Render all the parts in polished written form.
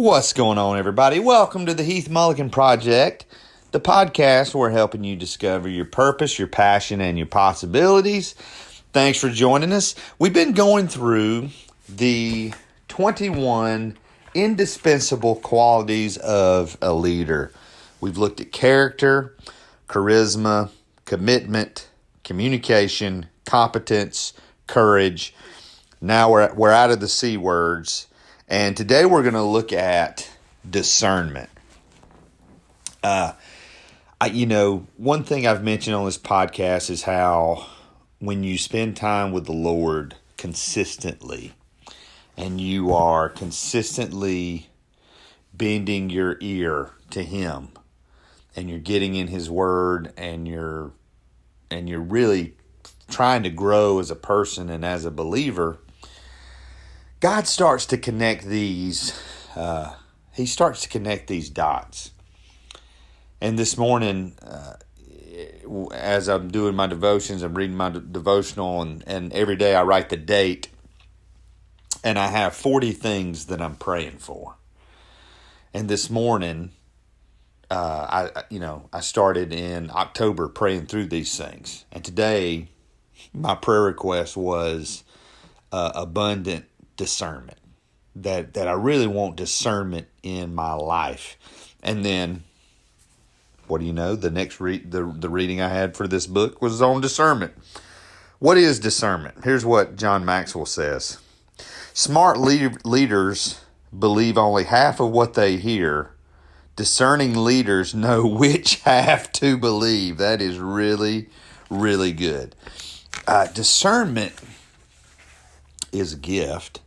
What's going on, everybody? Welcome to the Heath Mullikin Project, the podcast where we're helping you discover your purpose, your passion, and your possibilities. Thanks for joining us. We've been going through the 21 indispensable qualities of a leader. We've looked at character, charisma, commitment, communication, competence, courage. Now we're out of the C words. And today we're going to look at discernment. One thing I've mentioned on this podcast is how when you spend time with the Lord consistently, and you are consistently bending your ear to Him, and you're getting in His Word, and you're really trying to grow as a person and as a believer, God starts to connect these. He starts to connect these dots. And this morning, as I'm doing my devotions, I'm reading my devotional, and every day I write the date, and I have 40 things that I'm praying for. And this morning, I started in October praying through these things, and today, my prayer request was abundant discernment, that I really want discernment in my life. And then, what do you know? The next the reading I had for this book was on discernment. What is discernment? Here's what John Maxwell says. Smart leaders believe only half of what they hear. Discerning leaders know which half to believe. That is really, really good. Discernment is a gift.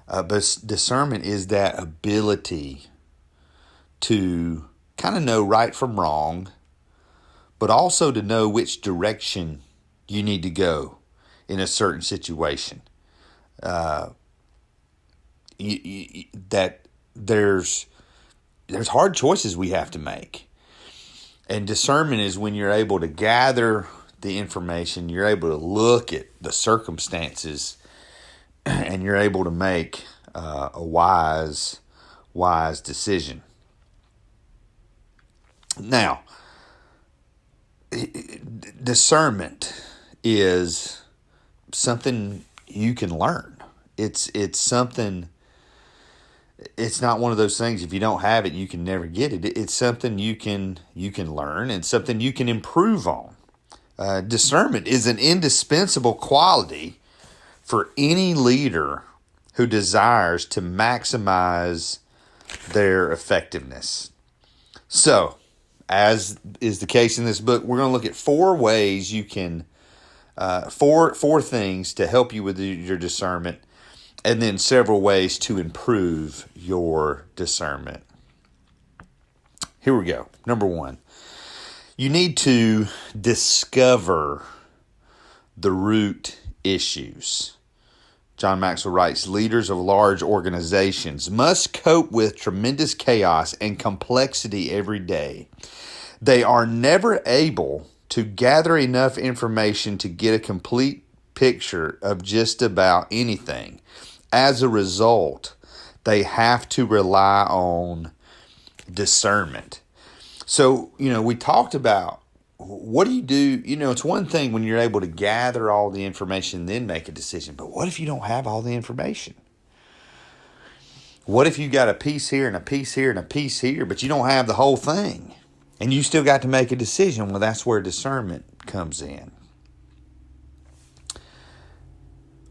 But discernment is that ability to kind of know right from wrong, but also to know which direction you need to go in a certain situation. That there's hard choices we have to make. And discernment is when you're able to gather the information, you're able to look at the circumstances, and you're able to make a wise decision. Now, discernment is something you can learn. It's something. It's not one of those things. If you don't have it, you can never get it. It's something you can learn, and something you can improve on. Discernment is an indispensable quality for any leader who desires to maximize their effectiveness. So, as is the case in this book, we're going to look at 4 ways you can, four things to help you with your discernment, and then several ways to improve your discernment. Here we go. Number 1, you need to discover the root issues. John Maxwell writes, leaders of large organizations must cope with tremendous chaos and complexity every day. They are never able to gather enough information to get a complete picture of just about anything. As a result, they have to rely on discernment. So, we talked about, what do you do? It's one thing when you're able to gather all the information and then make a decision. But what if you don't have all the information? What if you got a piece here and a piece here and a piece here, but you don't have the whole thing? And you still got to make a decision. Well, that's where discernment comes in.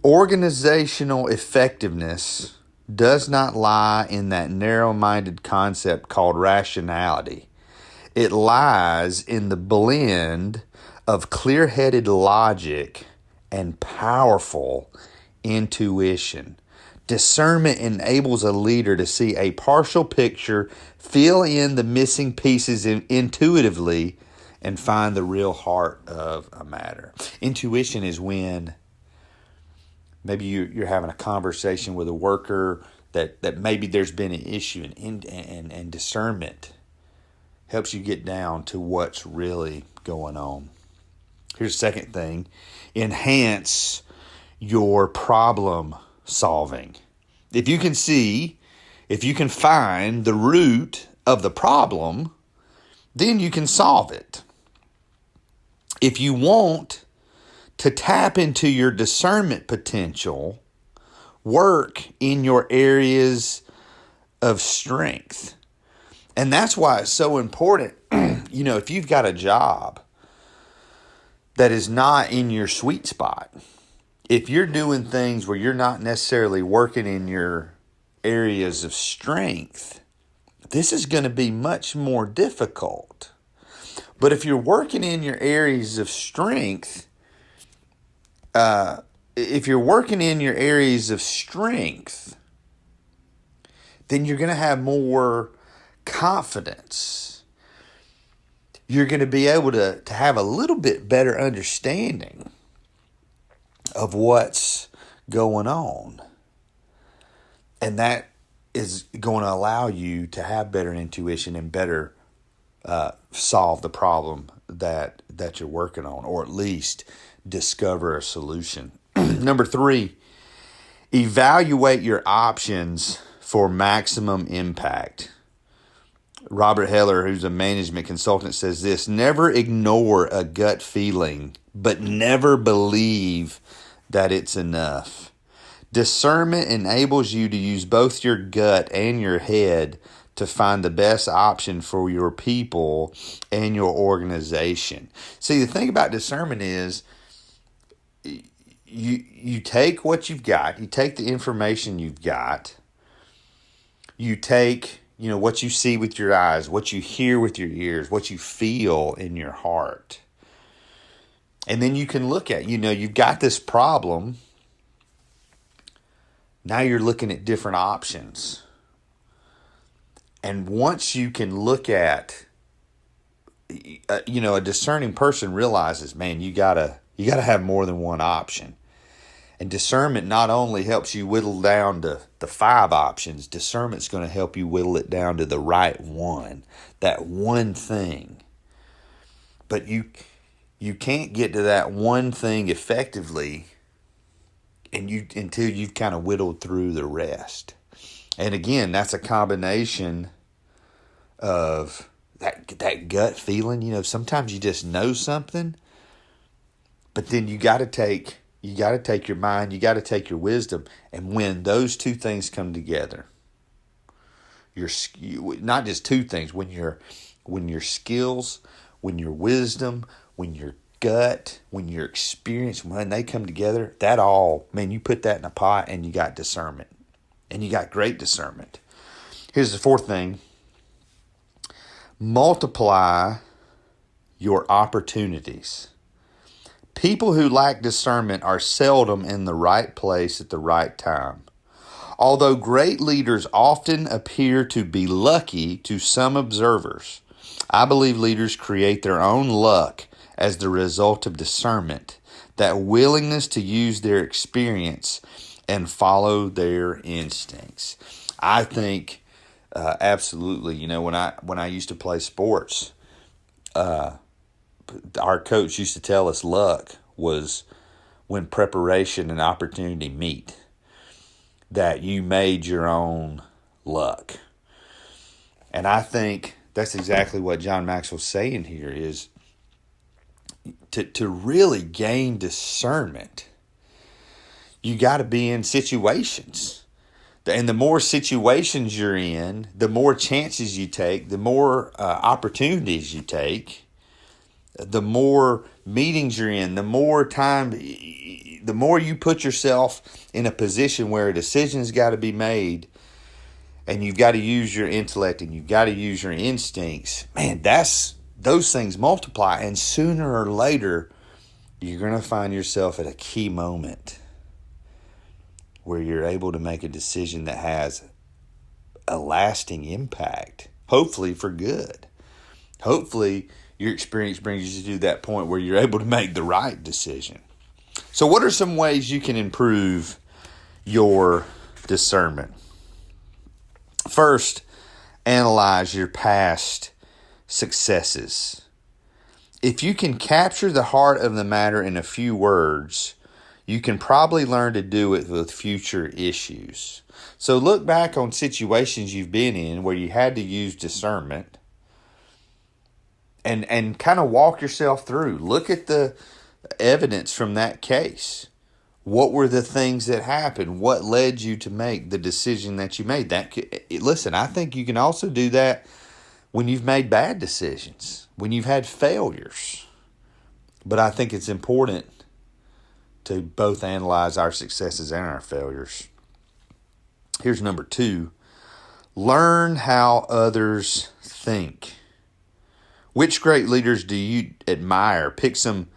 Organizational effectiveness does not lie in that narrow-minded concept called rationality. It lies in the blend of clear-headed logic and powerful intuition. Discernment enables a leader to see a partial picture, fill in the missing pieces intuitively, and find the real heart of a matter. Intuition is when maybe you're having a conversation with a worker that maybe there's been an issue, and discernment helps you get down to what's really going on. Here's the second thing. Enhance your problem solving. If you can see If you can find the root of the problem, then you can solve it. If you want to tap into your discernment potential, work in your areas of strength. And that's why it's so important. If you've got a job that is not in your sweet spot, if you're doing things where you're not necessarily working in your areas of strength, this is going to be much more difficult. But if you're working in your areas of strength, then you're going to have more confidence. You're going to be able to have a little bit better understanding of what's going on. And that is going to allow you to have better intuition and better solve the problem that you're working on, or at least discover a solution. Number 3, evaluate your options for maximum impact. Robert Heller, who's a management consultant, says this: never ignore a gut feeling, but never believe that it's enough. Discernment enables you to use both your gut and your head to find the best option for your people and your organization. See, the thing about discernment is you take what you've got, you take the information you've got, you take what you see with your eyes, what you hear with your ears, what you feel in your heart. And then you can look at, you've got this problem. Now you're looking at different options. And once you can look at, a discerning person realizes, man, you gotta have more than one option. And discernment not only helps you whittle down to the 5 options, discernment's going to help you whittle it down to the right one, that one thing. But you can't get to that one thing effectively until you've kind of whittled through the rest. And again, that's a combination of that gut feeling. Sometimes you just know something, but then you got to take your mind, you got to take your wisdom, and when those two things come together, not just two things. When your skills, when your wisdom, when your gut, when your experience, when they come together, that all, man, you put that in a pot and you got discernment. And you got great discernment. Here's the 4th thing. Multiply your opportunities. People who lack discernment are seldom in the right place at the right time. Although great leaders often appear to be lucky to some observers, I believe leaders create their own luck as the result of discernment, that willingness to use their experience and follow their instincts. I think absolutely. When I used to play sports, our coach used to tell us luck was when preparation and opportunity meet, that you made your own luck. And I think that's exactly what John Maxwell's saying here is to really gain discernment, you got to be in situations. And the more situations you're in, the more chances you take, the more opportunities you take, the more meetings you're in, the more time, the more you put yourself in a position where a decision's got to be made, and you've got to use your intellect and you've got to use your instincts. Man, those things multiply, and sooner or later, you're going to find yourself at a key moment where you're able to make a decision that has a lasting impact, hopefully for good. Hopefully your experience brings you to that point where you're able to make the right decision. So what are some ways you can improve your discernment? First, analyze your past successes. If you can capture the heart of the matter in a few words, you can probably learn to do it with future issues. So look back on situations you've been in where you had to use discernment and kind of walk yourself through. Look at the evidence from that case. What were the things that happened? What led you to make the decision that you made? Listen, I think you can also do that when you've made bad decisions, when you've had failures. But I think it's important to both analyze our successes and our failures. Here's number 2. Learn how others think. Which great leaders do you admire? Pick some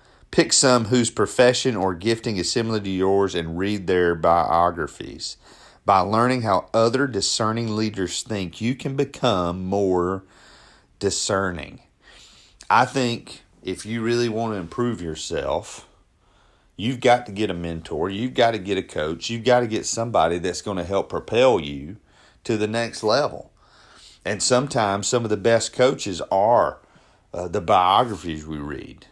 whose profession or gifting is similar to yours and read their biographies. By learning how other discerning leaders think, you can become more discerning. I think if you really want to improve yourself, you've got to get a mentor. You've got to get a coach. You've got to get somebody that's going to help propel you to the next level. And sometimes some of the best coaches are the biographies we read.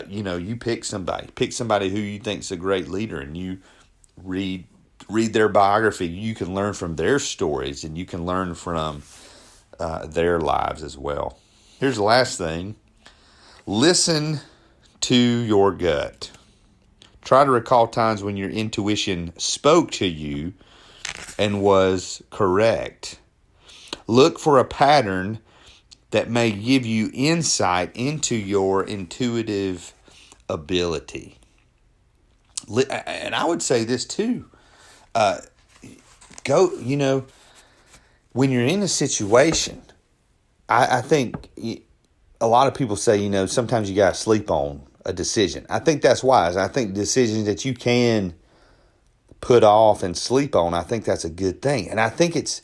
You pick somebody who you think's a great leader, and you read their biography. You can learn from their stories, and you can learn from their lives as well. Here's the last thing. Listen to your gut. Try to recall times when your intuition spoke to you and was correct. Look for a pattern that may give you insight into your intuitive ability. And I would say this too. When you're in a situation, I think a lot of people say, sometimes you got to sleep on a decision. I think that's wise. I think decisions that you can put off and sleep on, I think that's a good thing. And I think it's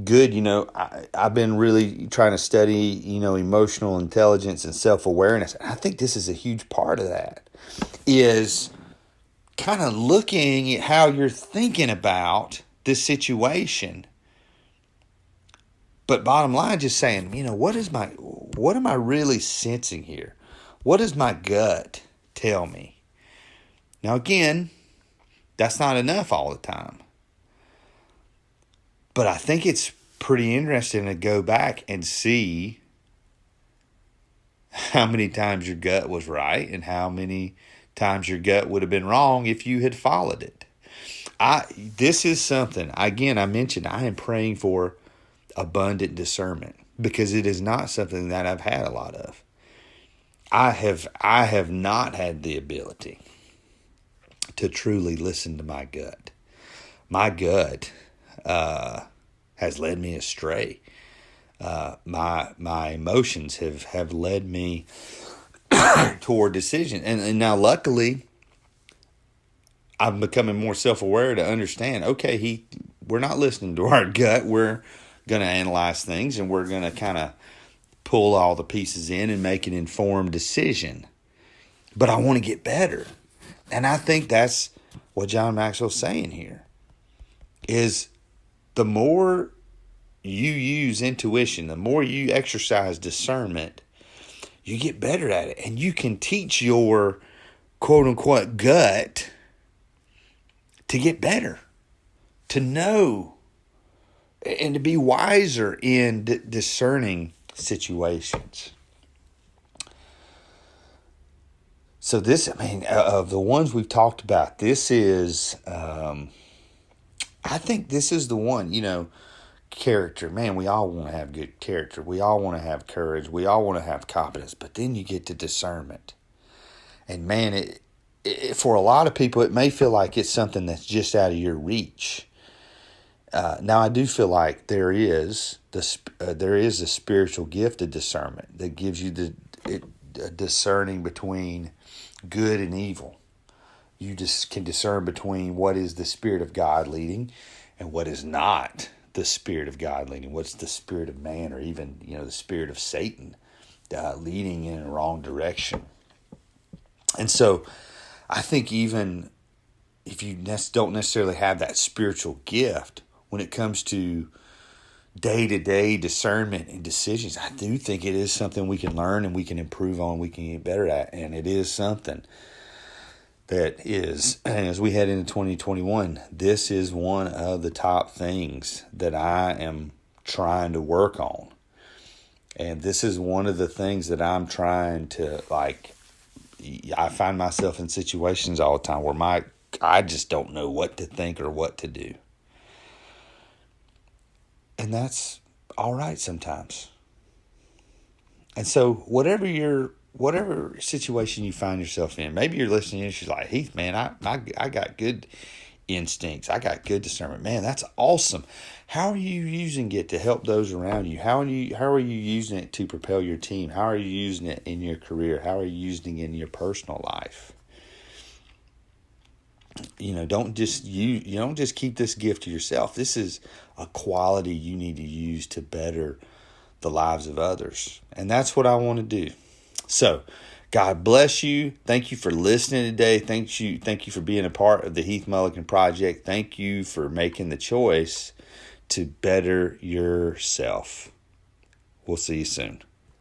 good, I've been really trying to study, emotional intelligence and self-awareness. And I think this is a huge part of that, is kind of looking at how you're thinking about this situation. But bottom line, just saying, what am I really sensing here? What does my gut tell me? Now, again, that's not enough all the time. But I think it's pretty interesting to go back and see how many times your gut was right and how many times your gut would have been wrong if you had followed it. This is something, again, I mentioned I am praying for abundant discernment, because it is not something that I've had a lot of. I have not had the ability to truly listen to my gut. My gut has led me astray. My emotions have led me toward decision. And now, luckily, I'm becoming more self-aware to understand, okay, we're not listening to our gut. We're going to analyze things, and we're going to kind of pull all the pieces in and make an informed decision. But I want to get better. And I think that's what John Maxwell's saying here, is the more you use intuition, the more you exercise discernment, you get better at it. And you can teach your quote-unquote gut to get better, to know, and to be wiser in discerning situations. So this, of the ones we've talked about, this is, I think this is the one, character. Man, we all want to have good character. We all want to have courage. We all want to have competence. But then you get to discernment. And man, it for a lot of people, it may feel like it's something that's just out of your reach. Now, I do feel like there is a spiritual gift of discernment that gives you the discerning between good and evil. You just can discern between what is the Spirit of God leading and what is not the Spirit of God leading. What's the spirit of man, or even the spirit of Satan leading in a wrong direction. And so I think even if you don't necessarily have that spiritual gift, when it comes to day-to-day discernment and decisions, I do think it is something we can learn and we can improve on, we can get better at. And it is something that is, as we head into 2021, this is one of the top things that I am trying to work on. And this is one of the things that I'm trying to, like, I find myself in situations all the time where I just don't know what to think or what to do. And that's all right sometimes. And so whatever situation you find yourself in, maybe you're listening and she's like, Heath, man, I got good instincts. I got good discernment. Man, that's awesome. How are you using it to help those around you? How are you using it to propel your team? How are you using it in your career? How are you using it in your personal life? Don't just keep this gift to yourself. This is a quality you need to use to better the lives of others. And that's what I want to do. So, God bless you. Thank you for listening today. Thank you for being a part of the Heath Mullikin Project. Thank you for making the choice to better yourself. We'll see you soon.